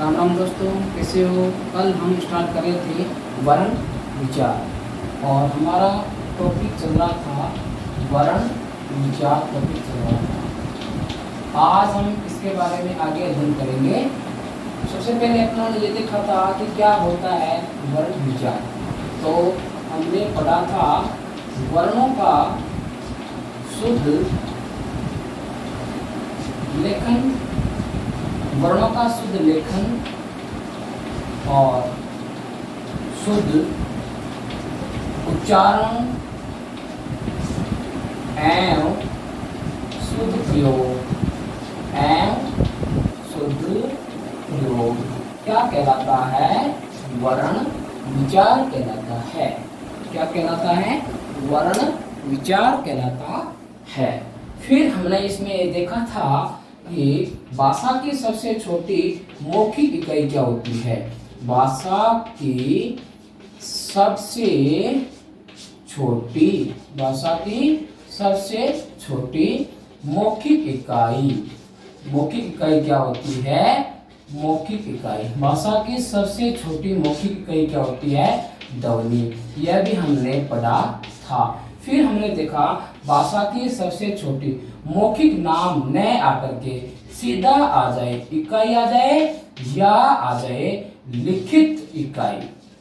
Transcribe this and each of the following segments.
राम राम दोस्तों, कैसे हो। कल हम स्टार्ट कर रहे थे वर्ण विचार और हमारा टॉपिक चल रहा था वर्ण विचार टॉपिक चल रहा था। आज हम इसके बारे में आगे अध्ययन करेंगे। सबसे पहले अपना ये देखा था कि क्या होता है वर्ण विचार। तो हमने पढ़ा था वर्णों का शुद्ध लेखन, वर्णों का शुद्ध लेखन और शुद्ध उच्चारण एवं शुद्ध प्रयोग क्या कहलाता है? वर्ण विचार कहलाता है। क्या कहलाता है? वर्ण विचार कहलाता है। फिर हमने इसमें ये देखा था कि भाषा की सबसे छोटी मौखिक इकाई क्या होती है। भाषा की सबसे छोटी मौखिक इकाई क्या होती है? मौखिक इकाई। भाषा की सबसे छोटी मौखिक इकाई क्या होती है? ध्वनि। यह भी हमने पढ़ा था। फिर हमने देखा भाषा की सबसे छोटी मौखिक नाम न आकर के सीधा आ जाए, इकाई आ जाए या आ जाए लिखित इकाई।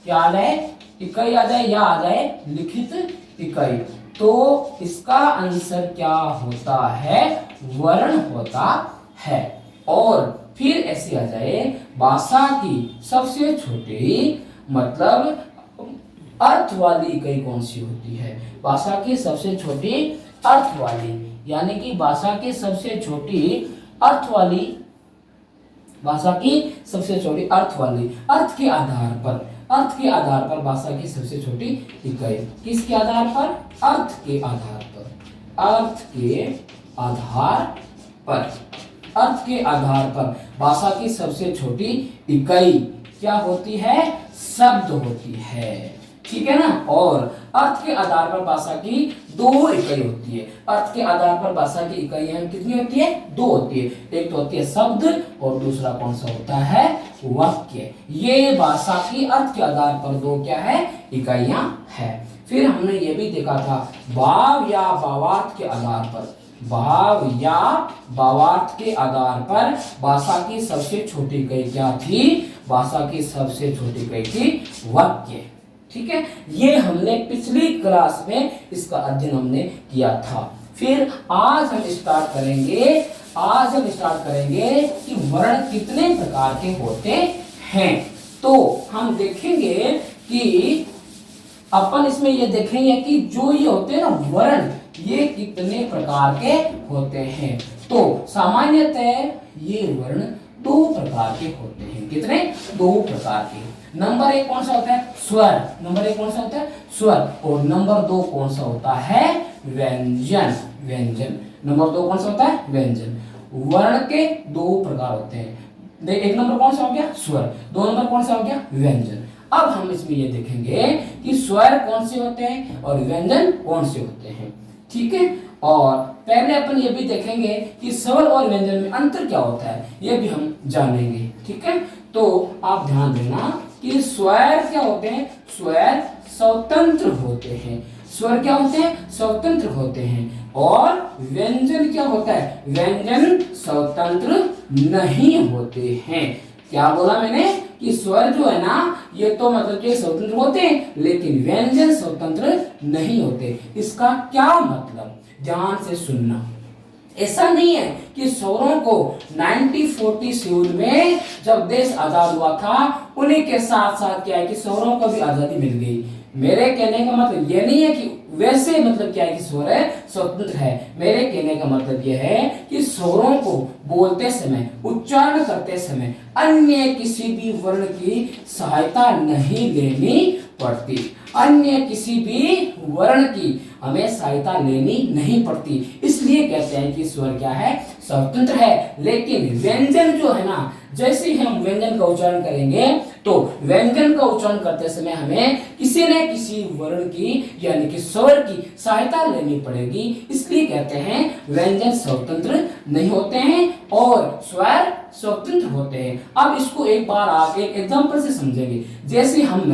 क्या आ जाए? इकाई आ जाए या आ जाए लिखित इकाई। तो इसका आंसर क्या होता है? वर्ण होता है। और फिर ऐसे आ जाए भाषा की सबसे छोटी मतलब अर्थ वाली इकाई कौन सी होती है? भाषा की सबसे छोटी अर्थ वाली, यानी कि भाषा की सबसे छोटी अर्थ वाली, भाषा की सबसे छोटी अर्थ वाली, अर्थ के आधार पर भाषा की सबसे छोटी इकाई। किसके आधार पर? अर्थ के आधार पर भाषा की सबसे छोटी इकाई क्या होती है? शब्द होती है। ठीक है ना। और अर्थ के आधार पर भाषा की दो इकाई होती है। अर्थ के आधार पर भाषा की इकाइयां कितनी होती है? दो होती है। एक तो होती है शब्द और दूसरा कौन सा होता है? वाक्य। ये भाषा की अर्थ के आधार पर दो क्या है? इकाइयां है। फिर हमने ये भी देखा था भाव या भावार्थ के आधार पर भाषा की सबसे छोटी इकाई क्या थी? भाषा की सबसे छोटी इकाई थी वाक्य। ठीक है। ये हमने पिछली क्लास में इसका अध्ययन हमने किया था। फिर आज हम स्टार्ट करेंगे कि वर्ण कितने प्रकार के होते हैं। तो हम देखेंगे कि अपन इसमें ये देखेंगे कि जो ये होते हैं ना वर्ण, ये कितने प्रकार के होते हैं। तो सामान्यतः ये वर्ण दो प्रकार के होते हैं। कितने? दो प्रकार के। नंबर एक कौन सा होता है? स्वर। और नंबर दो कौन सा होता है? व्यंजन। नंबर दो कौन सा होता है? व्यंजन। वर्ण के दो प्रकार होते हैं। एक नंबर कौन सा हो गया? स्वर। दो नंबर कौन सा हो गया? व्यंजन। अब हम इसमें ये देखेंगे कि स्वर कौन से होते हैं और व्यंजन कौन से होते हैं। ठीक है। और पहले अपन ये भी देखेंगे कि स्वर और व्यंजन में अंतर क्या होता है, ये भी हम जानेंगे। ठीक है। तो आप ध्यान देना कि स्वर क्या होते हैं? स्वर स्वतंत्र होते हैं। और व्यंजन क्या होता है? व्यंजन स्वतंत्र नहीं होते हैं। क्या बोला मैंने? कि स्वर जो है ना, ये तो मतलब कि स्वतंत्र होते हैं, लेकिन व्यंजन स्वतंत्र नहीं होते। इसका क्या मतलब? ध्यान से सुनना। ऐसा नहीं है कि स्वरों को 1947 में जब देश आजाद हुआ था, उन्हीं के साथ साथ क्या है कि स्वरों को भी आजादी मिल गई। मेरे कहने का मतलब ये नहीं है कि वैसे मतलब क्या है कि स्वर स्वतंत्र है। मेरे कहने का मतलब यह है कि स्वरों को बोलते समय, उच्चारण करते समय अन्य किसी भी वर्ण की सहायता नहीं लेनी पड़ती। अन्य किसी भी वर्ण की हमें सहायता लेनी नहीं पड़ती। इसलिए कहते हैं कि स्वर क्या है? स्वतंत्र है, लेकिन व्यंजन जो है ना, जैसे ही हम व्यंजन का उच्चारण करेंगे तो व्यंजन का उच्चारण करते समय हमें किसी न किसी वर्ण की यानी कि स्वर की सहायता लेनी पड़ेगी, इसलिए कहते हैं व्यंजन स्वतंत्र नहीं होते हैं और स्वर स्वतंत्र होते हैं। अब इसको एक बार आप एक एग्जांपल से समझेंगे। जैसे हम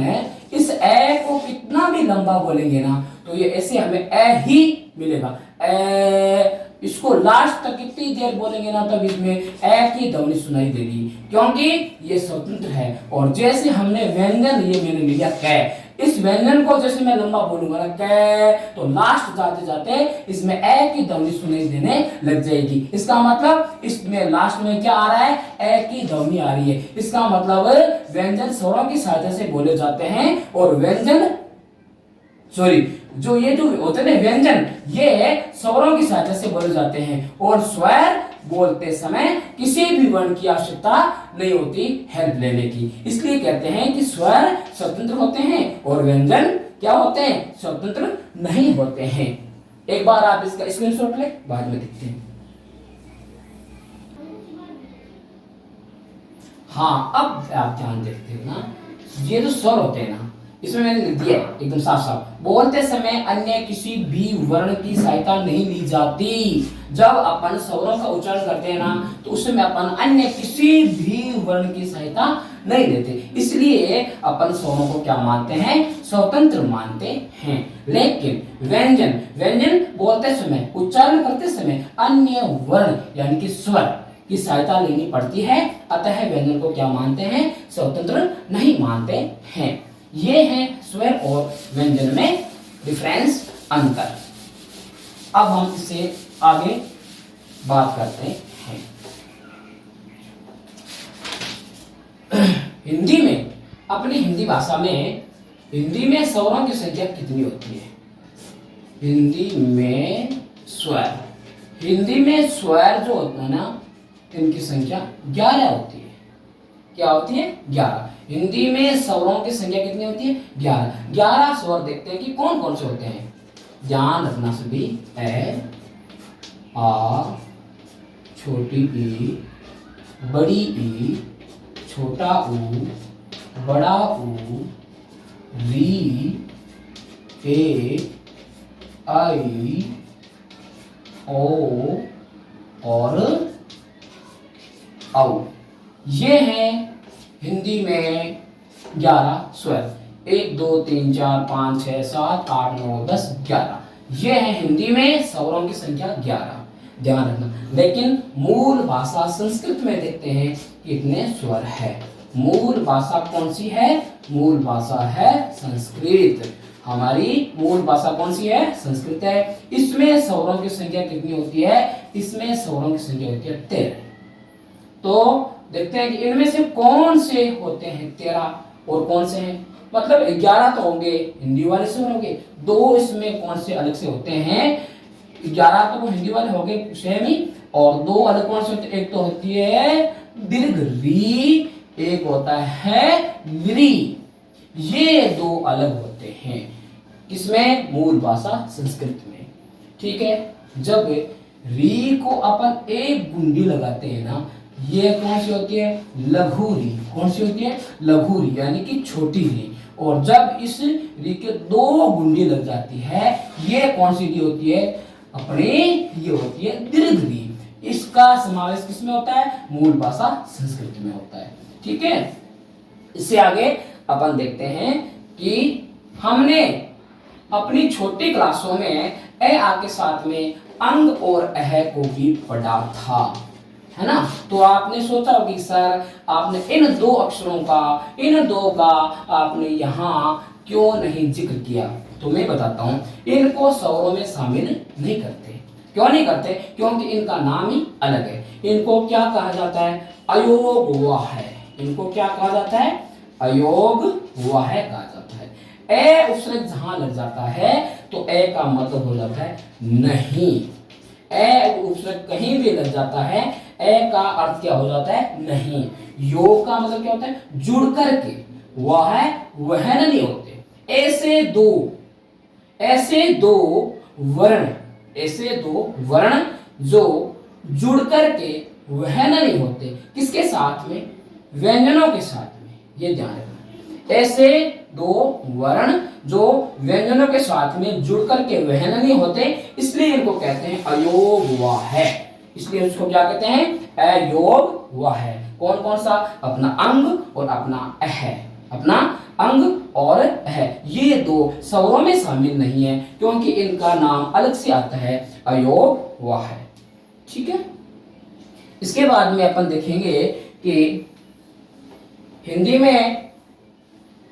इस ए को कितना भी लंबा बोलेंगे ना तो ये ऐसे हमें ए ही मिलेगा। ए, इसको लास्ट तक कितनी देर बोलेंगे ना तब इसमें ए की ध्वनि सुनाई देगी, क्योंकि ये स्वतंत्र है। और जैसे हमने व्यंजन ये मैंने लिया कै, इस व्यंजन को जैसे मैं लंबा बोलूंगा ना कै, तो लास्ट जाते जाते इसमें ए की ध्वनि सुनाई देने लग जाएगी। इसका मतलब इसमें लास्ट में क्या आ रहा है, ए की ध्वनि आ रही है। इसका मतलब व्यंजन स्वरों की सहायता से बोले जाते हैं और व्यंजन जो ये जो होते हैं व्यंजन ये स्वरों की सहायता से बोले जाते हैं और स्वर बोलते समय किसी भी वर्ण की आवश्यकता नहीं होती हेल्प लेने की, इसलिए कहते हैं कि स्वर स्वतंत्र होते हैं और व्यंजन क्या होते हैं, स्वतंत्र नहीं होते हैं। एक बार आप इसका स्क्रीनशॉट ले, बाद में देखते हैं। हाँ, अब आप ध्यान देखते हो ना, ये जो स्वर होते हैं ना, इसमें मैंने लिख दिया एकदम साफ साफ, बोलते समय अन्य किसी भी वर्ण की सहायता नहीं ली जाती। जब अपन स्वरों का उच्चारण करते हैं ना तो उसमें अपन अन्य किसी भी वर्ण की सहायता नहीं लेते, इसलिए अपन स्वरों को क्या मानते हैं, स्वतंत्र मानते हैं। लेकिन व्यंजन बोलते समय उच्चारण करते समय अन्य वर्ण यानी कि स्वर की सहायता लेनी पड़ती है, अतः व्यंजन को क्या मानते हैं, स्वतंत्र नहीं मानते हैं। ये है स्वर और व्यंजन में डिफरेंस, अंतर। अब हम इससे आगे बात करते हैं। हिंदी में, अपनी हिंदी भाषा में, हिंदी में स्वरों की संख्या कितनी होती है? हिंदी में स्वर जो होते हैं ना इनकी संख्या 11 होती है। क्या होती है? 11। हिंदी में स्वरों की संख्या कितनी होती है? 11। 11 स्वर देखते हैं कि कौन कौन से होते हैं। ध्यान रखना सभी, ए, आ, छोटी ई, बड़ी ई, छोटा ऊ, बड़ा ऊ, री, ए, आई, ओ और औ। ये है हिंदी में 11 स्वर। 1 2 3 4 5 6 7 8 9 10 11। ये है हिंदी में स्वरों की संख्या 11। ध्यान रखना। लेकिन मूल भाषा संस्कृत में देखते हैं कितने स्वर है। मूल भाषा कौन सी है? मूल भाषा है संस्कृत। हमारी मूल भाषा कौन सी है? संस्कृत है। इसमें स्वरों की संख्या कितनी होती है? इसमें स्वरों की संख्या होती है 13। तो देखते हैं कि इनमें से कौन से होते हैं 13 और कौन से हैं, मतलब 11 तो होंगे हिंदी वाले स्वर होंगे, 2 इसमें कौन से अलग से होते हैं। 11 तो वो हिंदी वाले होंगे सेम ही, और 2 अलग कौन से होते हैं? एक तो होती है दीर्घ री, एक होता है ली। ये 2 अलग होते हैं किसमें? मूल भाषा संस्कृत में। ठीक है। जब री को अपन एक गुंडी लगाते हैं ना, ये कौन सी होती है? लघु री। कौन सी होती है? लघु री यानी कि छोटी री। और जब इस री के 2 गुंडी लग जाती है, ये कौन सी री होती है? अपने ये होती है दीर्घ री। इसका समावेश किसमें होता है? मूल भाषा संस्कृत में होता है। ठीक है। इससे आगे अपन देखते हैं कि हमने अपनी छोटी क्लासों में ए आ के साथ में अंग और अह को भी पढ़ा था, है ना। तो आपने सोचा कि सर आपने इन 2 अक्षरों का, इन 2 का आपने यहाँ क्यों नहीं जिक्र किया? तो मैं बताता हूँ, इनको स्वरों में शामिल नहीं करते। क्यों नहीं करते? क्योंकि इनका नाम ही अलग है। इनको क्या कहा जाता है? अयोग वाह है। इनको क्या कहा जाता है? अयोग वाह कहा जाता है। ए उपसर्ग जहां लग जाता है तो ए का मतलब हो जाता है नहीं। ए उपसर्ग कहीं भी लग जाता है, ए का अर्थ क्या हो जाता है? नहीं। योग का मतलब क्या होता है? जुड़ करके। वह नहीं होते। ऐसे दो वर्ण जो जुड़ करके वह नहीं होते, किसके साथ में, व्यंजनों के साथ में, ये ध्यान रखना। ऐसे दो वर्ण जो व्यंजनों के साथ में जुड़ करके वह नहीं होते, इसलिए इनको कहते हैं अयोग व है। इसलिए उसको क्या कहते हैं, अयोग व है। कौन कौन सा, अपना अंग और अपना अह, अपना अंग और अह, ये दो स्वरों में शामिल नहीं है, क्योंकि इनका नाम अलग से आता है, अयोग व है। ठीक है। इसके बाद में अपन देखेंगे कि हिंदी में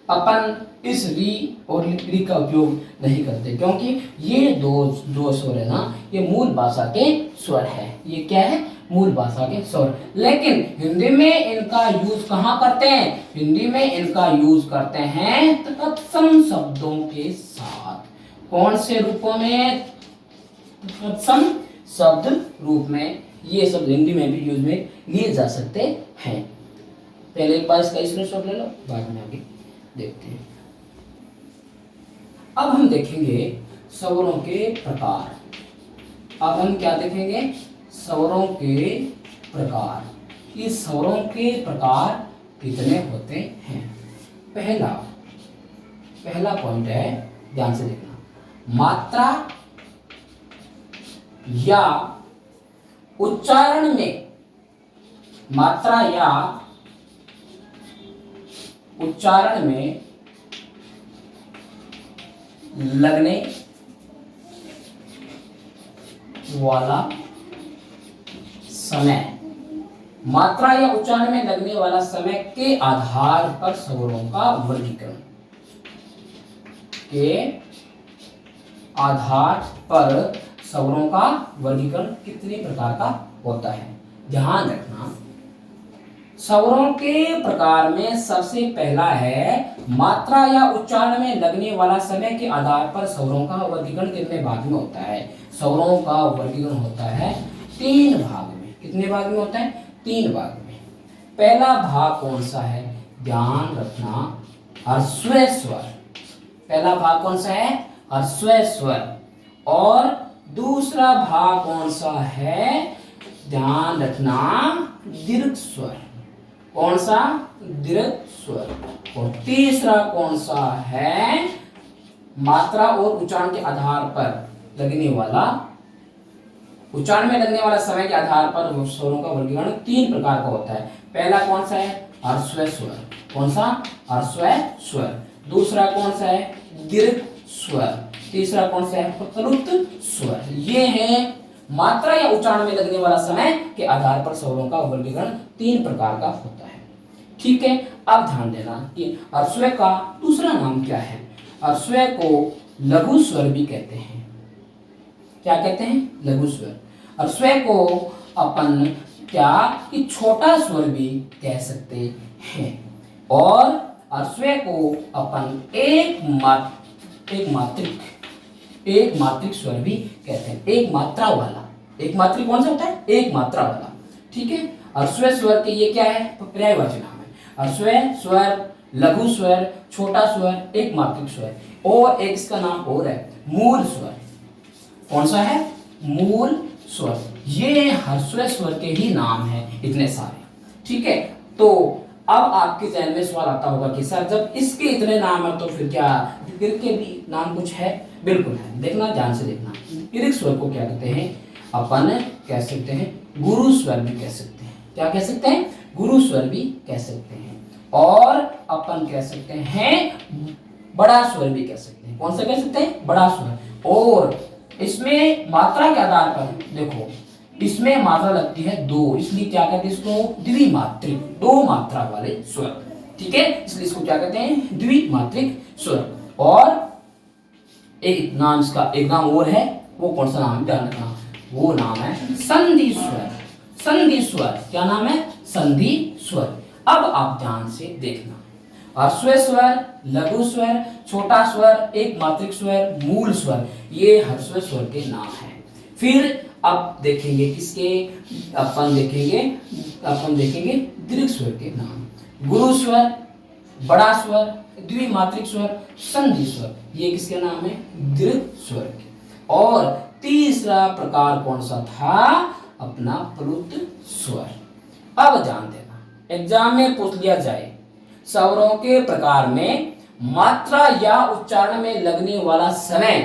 अपन इस री और री का उपयोग नहीं करते, क्योंकि ये दो स्वर है ना, ये मूल भाषा के स्वर है। ये क्या है, मूल भाषा के स्वर। लेकिन हिंदी में इनका यूज कहाँ करते हैं, हिंदी में इनका यूज करते हैं तत्सम शब्दों के साथ। कौन से रूपों में, तत्सम शब्द रूप में। ये शब्द हिंदी में भी यूज में लिए जा सकते हैं। पहले एक बार इसका स्क्रीनशॉट ले लो, बाद में आगे देखते हैं। अब हम देखेंगे स्वरों के प्रकार। अब हम क्या देखेंगे, स्वरों के प्रकार। इस स्वरों के प्रकार कितने होते हैं। पहला पॉइंट है, ध्यान से देखना, मात्रा या उच्चारण में, मात्रा या उच्चारण में लगने वाला समय, मात्रा या उच्चारण में लगने वाला समय के आधार पर स्वरों का वर्गीकरण, के आधार पर स्वरों का वर्गीकरण कितने प्रकार का होता है। ध्यान रखना, स्वरों के प्रकार में सबसे पहला है, मात्रा या उच्चारण में लगने वाला समय के आधार पर स्वरों का वर्गीकरण कितने भाग में होता है। स्वरों का वर्गीकरण होता है 3 भाग में। कितने भाग में होता है, 3 भाग में। पहला भाग कौन सा है, ध्यान रखना, ह्रस्व स्वर। पहला भाग कौन सा है, ह्रस्व स्वर। और दूसरा भाग कौन सा है, ध्यान रखना, दीर्घ स्वर। कौन सा, दीर्घ स्वर। और तीसरा कौन सा है, मात्रा और उच्चारण के आधार पर लगने वाला, उच्चारण में लगने वाला समय के आधार पर स्वरों का वर्गीकरण 3 प्रकार का होता है। पहला कौन सा है, ह्रस्व स्वर। कौन सा, ह्रस्व स्वर। दूसरा कौन सा है, दीर्घ स्वर। तीसरा कौन सा है, प्लुत स्वर। ये है मात्रा या उच्चारण में लगने वाला समय के आधार पर स्वरों का वर्गीकरण 3 प्रकार का होता है। ठीक है। अब ध्यान देना कि ह्रस्व का दूसरा नाम क्या है। ह्रस्व को लघु स्वर भी कहते हैं। क्या कहते हैं, लघु स्वर। ह्रस्व को अपन क्या, कि छोटा स्वर भी कह सकते हैं। और ह्रस्व को अपन एक मात्रिक स्वर भी कहते हैं। एक मात्रा वाला, एक मात्रिक कौन सा होता है, एक मात्रा वाला। ठीक है। ह्रस्व स्वर के ये क्या है, पर्यायवाची नाम है। ह्रस्व स्वर, लघु स्वर, छोटा स्वर, एक मात्रिक स्वर। और एक इसका नाम और है, मूल स्वर। कौन सा है, मूल स्वर। ये ह्रस्व स्वर के ही नाम है, इतने सारे। ठीक है। तो अब आपके जहन में सवाल आता होगा कि सर जब इसके इतने नाम है तो फिर क्या दीर्घ के भी नाम कुछ है। बिल्कुल है, देखना, ध्यान से देखना। दीर्घ स्वर को क्या कहते हैं, अपन कह सकते हैं गुरु स्वर भी कह सकते हैं। क्या कह सकते हैं, गुरु स्वर भी कह सकते हैं। और अपन कह सकते हैं बड़ा स्वर भी कह सकते हैं। कौन सा कह सकते हैं, बड़ा स्वर। और इसमें मात्रा के आधार पर देखो, इसमें मात्रा लगती है 2, इसलिए क्या कहते हैं इसको, द्विमात्रिक, 2 मात्रा वाले स्वर। ठीक है, इसलिए इसको क्या कहते हैं, द्विमात्रिक स्वर। और एक नाम इसका, एक नाम और है, वो कौन सा नाम, ध्यान रखना, वो नाम है संधि स्वर। संधि स्वर, क्या नाम है, संधि स्वर। अब आप ध्यान से देखना, ह्रस्व स्वर, लघु स्वर, छोटा स्वर, एक मात्रिक स्वर, मूल स्वर, ये ह्रस्व स्वर के नाम हैं। फिर अब देखेंगे किसके, अपन देखेंगे दीर्घ स्वर के नाम। गुरु स्वर, बड़ा स्वर, द्विमात्रिक स्वर, संधि स्वर, ये किसके नाम है, दीर्घ स्वर के। और तीसरा प्रकार कौन सा था, अपना प्लुत स्वर। अब ध्यान देना, एग्जाम में पूछ लिया जाए स्वरों के प्रकार में मात्रा या उच्चारण में लगने वाला समय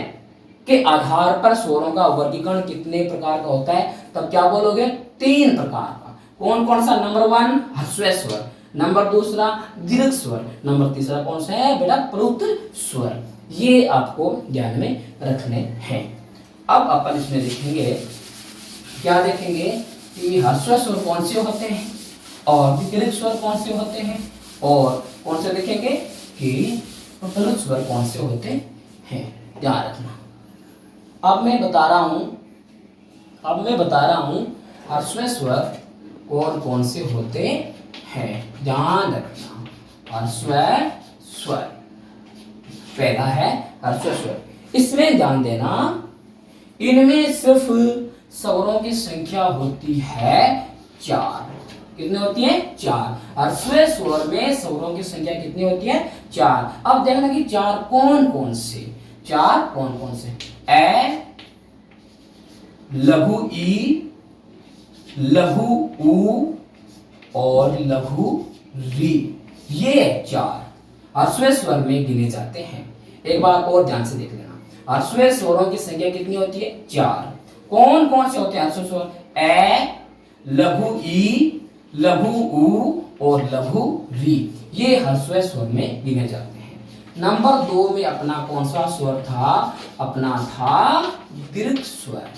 के आधार पर स्वरों का वर्गीकरण कितने प्रकार का होता है, तब क्या बोलोगे? 3 प्रकार का। कौन कौन सा? नंबर 1 ह्रस्व स्वर, नंबर 2 दीर्घ स्वर, नंबर 3 कौन सा है बेटा? प्लुत स्वर। ये आपको ध्यान में रखने हैं। अब अपन इसमें देखेंगे, क्या देखेंगे कि ह्रस्व स्वर कौन से होते हैं और दीर्घ स्वर कौन से होते हैं, और कौन से देखेंगे कि प्लुत स्वर कौन से होते हैं। ध्यान रखना। अब मैं बता रहा हूं ह्रस्व स्वर कौन कौन से होते हैं। ध्यान रखना, ह्रस्व स्वर पहला है ह्रस्व स्वर। इसमें ध्यान देना, इनमें सिर्फ स्वरों की संख्या होती है 4। कितनी होती है? 4। ह्रस्व स्वर में स्वरों की संख्या कितनी होती है? 4। अब देखना कि 4 कौन कौन से? 4 कौन कौन से? ए, लघु ई, लघु ऊ और लघु री, ये 4 ह्रस्व स्वर में गिने जाते हैं। एक बार और ध्यान से देख लेना, ह्रस्व स्वरों की संख्या कितनी होती है? 4। कौन कौन से होते हैं ह्रस्व स्वर? ए, लघु ई, लघु ऊ और लघु री, ये ह्रस्व स्वर में गिने जाते हैं। नंबर 2 में अपना कौन सा स्वर था? अपना था दीर्घ स्वर।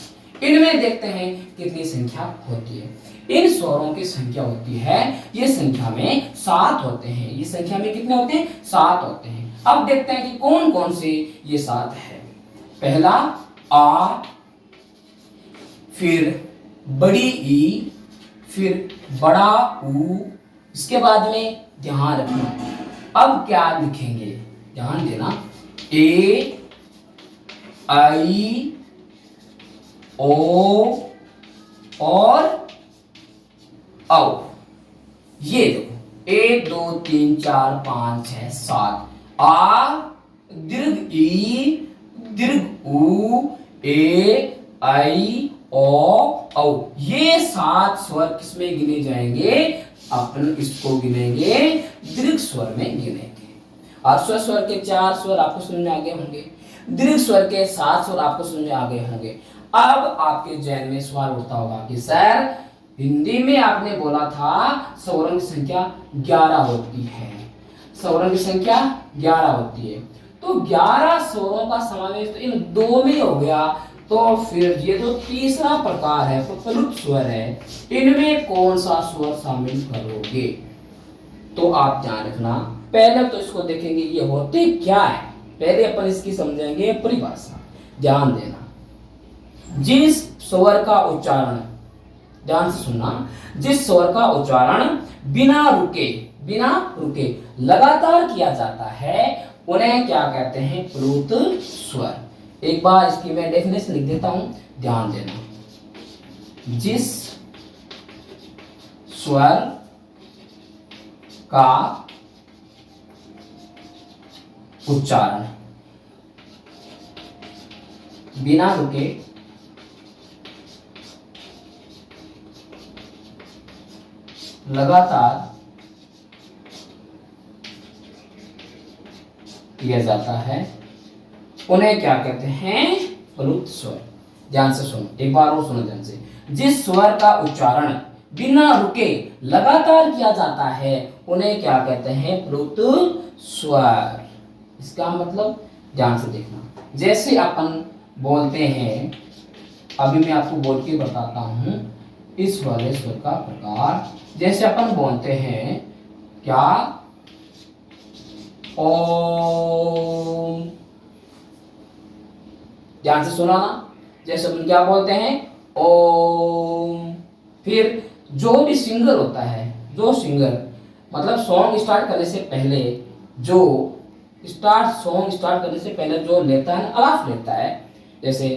इनमें देखते हैं कितनी संख्या होती है। इन स्वरों की संख्या होती है, ये संख्या में 7 होते हैं। ये संख्या में कितने होते हैं? 7 होते हैं। अब देखते हैं कि कौन कौन से ये 7 है। पहला आ, फिर बड़ी ई, फिर बड़ा ऊ, इसके बाद में ध्यान रखना अब क्या लिखेंगे, ध्यान देना, ए, आई, ओ और औ। ये देखो 1 2 3 4 5 6 7, आ, दीर्घ ई, दीर्घ ऊ, ए, आई, ओ, औ। ये 7 स्वर किसमें गिने जाएंगे? अपन इसको गिनेंगे दीर्घ स्वर में गिनेंगे। ह्रस्व स्वर के 4 स्वर आपको समझ में आ गए होंगे, दीर्घ स्वर के 7 स्वर आपको समझ में आ गए होंगे। अब आपके जहन में सवाल उठता होगा कि सर हिंदी में आपने बोला था स्वरों की संख्या 11 होती है, स्वरों की संख्या 11 होती है, तो 11 स्वरों का समावेश तो इन 2 में हो गया, तो फिर ये जो तीसरा प्रकार है प्लुत स्वर है, इनमें कौन सा स्वर शामिल करोगे? तो आप ध्यान रखना, पहले तो इसको देखेंगे ये होते क्या है, पहले अपन इसकी समझेंगे परिभाषा। ध्यान देना, जिस स्वर का उच्चारण, ध्यान से सुनना, जिस स्वर का उच्चारण बिना रुके लगातार किया जाता है उन्हें क्या कहते हैं? प्लुत स्वर। एक बार इसकी मैं डेफिनेशन लिख देता हूं, ध्यान देना, जिस स्वर का उच्चारण बिना रुके लगातार किया जाता है उन्हें क्या कहते हैं? प्लुत स्वर। ध्यान से सुनो, एक बार और सुनो ध्यान से, जिस स्वर का उच्चारण बिना रुके लगातार किया जाता है उन्हें क्या कहते हैं? प्लुत स्वर। इसका मतलब ध्यान से देखना, जैसे अपन बोलते हैं, अभी मैं आपको बोल के बताता हूं इस वाले स्वर का प्रकार। जैसे अपन बोलते हैं क्या? ओम। ध्यान से सुना ना, जैसे अपन क्या बोलते हैं? ओम। फिर जो भी सिंगर होता है, जो सिंगर मतलब सॉन्ग स्टार्ट करने से पहले सॉन्ग स्टार्ट करने से पहले जो लेता है, अलाफ लेता है, जैसे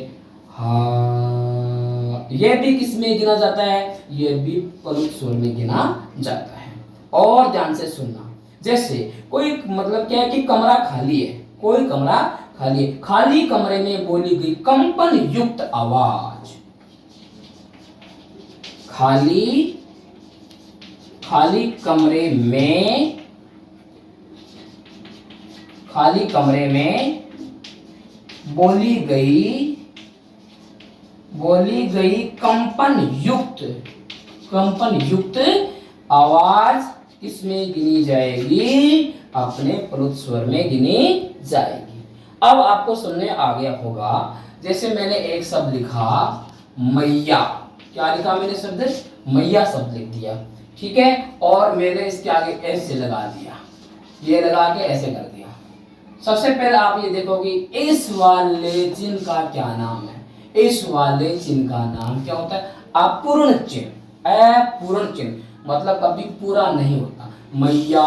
हाँ, यह भी किस में गिना जाता है? यह भी प्लुत स्वर में गिना जाता है। और ध्यान से सुनना, जैसे कोई मतलब क्या है कि कमरा खाली है, कोई कमरा खाली है, खाली कमरे में बोली गई कंपन युक्त आवाज, खाली खाली कमरे में बोली गई कंपन युक्त आवाज किसमें गिनी जाएगी? अपने प्लुत स्वर में गिनी जाएगी। अब आपको सुनने आ गया होगा, जैसे मैंने एक शब्द लिखा मैया, क्या लिखा मैंने शब्द? मैया शब्द लिख दिया, ठीक है, और मैंने इसके आगे ऐसे लगा दिया, ये लगा के ऐसे कर दिया। सबसे पहले आप ये देखोगे इस वाले चिन्ह का क्या नाम है? इस वाले चिन्ह का नाम क्या होता है? अपूर्ण चिन्ह। अपूर्ण चिन्ह मतलब कभी पूरा नहीं होता, मैया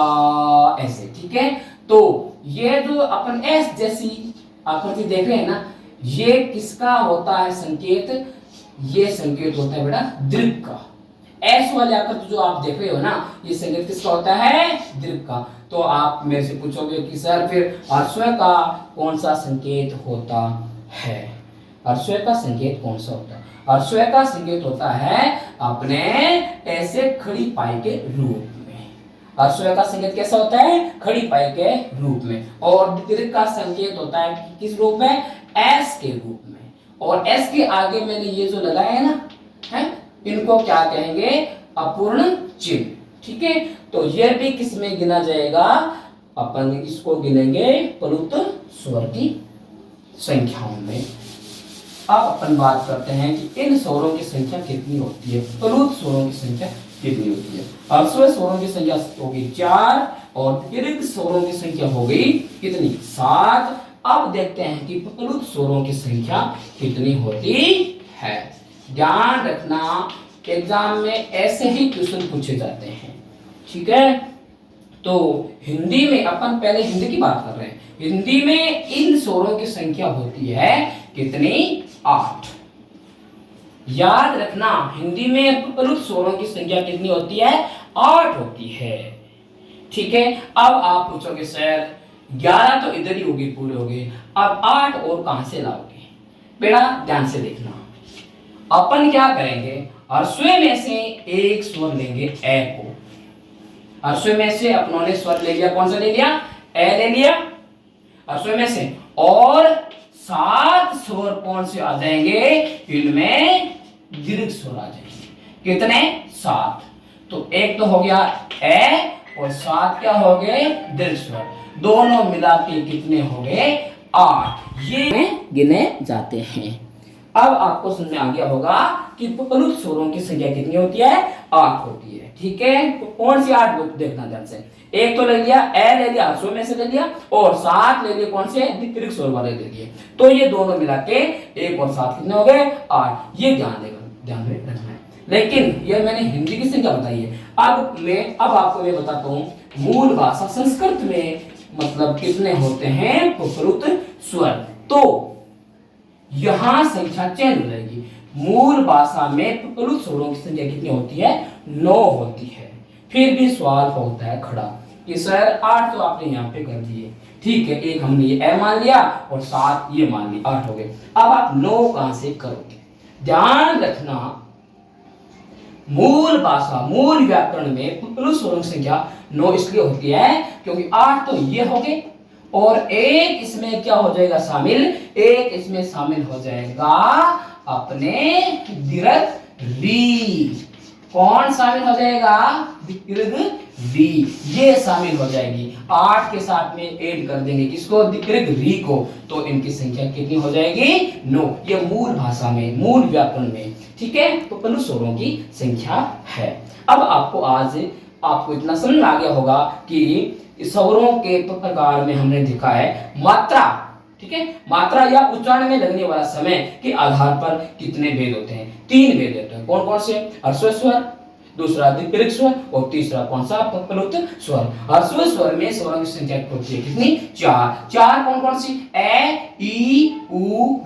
ऐसे, ठीक है। तो ये जो अपन एस जैसी आकृति देख रहे हैं ना, ये किसका होता है संकेत? ये संकेत होता है बेटा दीर्घ का। एस वाले आकृति जो आप देख रहे हो ना, ये संकेत किसका होता है? दीर्घ का। तो आप मेरे से पूछोगे कि सर फिर ह्रस्व का कौन सा संकेत होता है? ह्रस्व का संकेत कौन सा होता है? ह्रस्व का संकेत होता है अपने ऐसे खड़ी पाई के रूप में। ह्रस्व का संकेत कैसा होता है? खड़ी पाई के रूप में। और दीर्घ का संकेत होता है किस रूप में? एस के रूप में। और एस के आगे मैंने ये जो लगाया है ना, है, इनको क्या कहेंगे? अपूर्ण चिन्ह, ठीक है। तो यह भी किस में गिना जाएगा? अपन इसको गिनेंगे प्लुत स्वर की संख्याओं में। अब अपन बात करते हैं कि इन स्वरों की संख्या कितनी होती है, प्लुत स्वरों की संख्या कितनी होती है। ह्रस्व स्वरों की संख्या होगी 4 और दीर्घ स्वरों की संख्या हो गई कितनी? 7। अब देखते हैं कि प्लुत स्वरों की संख्या कितनी होती है। ध्यान रखना, एग्जाम में ऐसे ही क्वेश्चन पूछे जाते हैं, ठीक है। तो हिंदी में अपन पहले हिंदी की बात कर रहे हैं। हिंदी में इन स्वरों की संख्या होती है कितनी? 8। याद रखना, हिंदी में प्लुत स्वरों की संख्या कितनी होती है? 8 होती है, ठीक है। अब आप पूछोगे सर 11 तो इधर ही होगी, पूरे हो गए, अब 8 और कहां से लाओगे? बेटा ध्यान से देखना, अपन क्या करेंगे? ह्रस्व में से एक स्वर लेंगे ए को। ह्रस्व में से अपनों ने स्वर ले लिया, कौन सा ले लिया? ए ले लिया ह्रस्व में से। और 7 स्वर कौन से आ जाएंगे? इनमें दीर्घ स्वर आ जाएंगे। कितने? 7। तो एक तो हो गया ए और 7 क्या हो गए? दीर्घ स्वर। दोनों मिला के कितने हो गए? 8। ये गिने जाते हैं। अब आपको समझ में आ गया होगा कि प्लुत स्वरों की संख्या कितनी होती है? 8 होती है, ठीक है। तो कौन सी 8 देखना ध्यान से। एक तो ले लिया ए, ले लिया ह्रस्व में से ले लिया, और 7 ले लिए कौन से? दीर्घ स्वर वाले ले लिए। तो ये दोनों मिला के 1 और 7 कितने हो गए? 8। ये ध्यान में रखना है। लेकिन ये मैंने हिंदी की संख्या बताई है। अब आपको मैं बताता हूँ मूल भाषा संस्कृत में मतलब कितने होते हैं प्लुत स्वर। तो यहां संख्या चेंज हो जाएगी। मूल भाषा में प्लुत स्वरों की संख्या कितनी होती है? 9 होती है। फिर भी सवाल होता है खड़ा कि सर 8 तो आपने यहाँ पे कर दिए, ठीक है, एक हमने ये ए मान लिया और 7 ये मान लिया, 8 हो गए। अब आप 9 कहां से करोगे? ध्यान रखना, मूल भाषा मूल व्याकरण में प्लुत स्वरों की संख्या 9 इसलिए होती है क्योंकि 8 तो ये हो गए और एक इसमें क्या हो जाएगा शामिल? एक इसमें शामिल हो जाएगा अपने दीर्घ री। कौन शामिल हो जाएगा? दीर्घ री, ये शामिल हो जाएगी। 8 के साथ में ऐड कर देंगे किसको? दीर्घ री को। तो इनकी संख्या कितनी हो जाएगी? 9। ये मूल भाषा में मूल व्याकरण में, ठीक है। तो प्लुत स्वरों की संख्या है। अब आपको इतना समझ आ गया होगा कि स्वरों के प्रकार में हमने देखा है मात्रा, ठीक है। मात्रा या उच्चारण में लगने वाला समय के आधार पर कितने भेद होते हैं? 3 भेद होते हैं। कौन कौन से? ह्रस्व स्वर, दूसरा दीर्घ स्वर और तीसरा कौन सा? प्लुत स्वर। ह्रस्व स्वर में स्वरों की संख्या होती है कितनी? 4। कौन कौन सी? ए, ई, उ,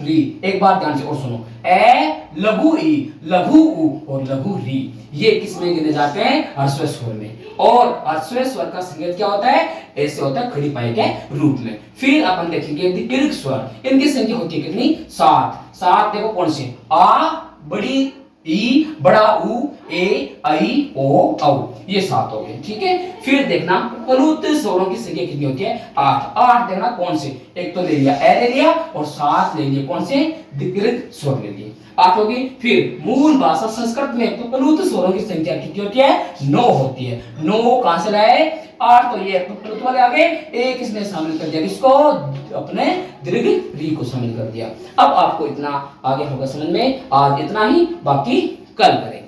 री। एक बार ध्यान से और सुनो, ए, लघु ई, लघु उ और लघु री, ये किस में गिने जाते हैं? ह्रस्व स्वर में। और ह्रस्व स्वर का संकेत क्या होता है? ऐसे होता है खड़ी पाई के रूप में। फिर अपन देखेंगे दीर्घ स्वर, इनकी संख्या होती है कितनी? 7। देखो कौन से? आ, बड़ी ई, बड़ा उ, ए आई ओ औ, ये 7 हो गए। ठीक है, फिर देखना प्लुत स्वरों की संख्या कितनी होती है 8। 8 देखना कौन से, एक तो ले लिया ए ले लिया और 7 ले लिए कौन से दीर्घ स्वर ले लिए, 8 होगी। फिर मूल भाषा संस्कृत में तो प्लुत स्वरों की संख्या कितनी होती है 9 होती है। 9 कहां से लाए 8, तो ये प्लुत वाले आ गए, एक इसने शामिल कर दिया किसको अपने दीर्घ री को शामिल कर दिया। अब आपको इतना आगे होगा समझ में, आज इतना ही, बाकी कल करेंगे।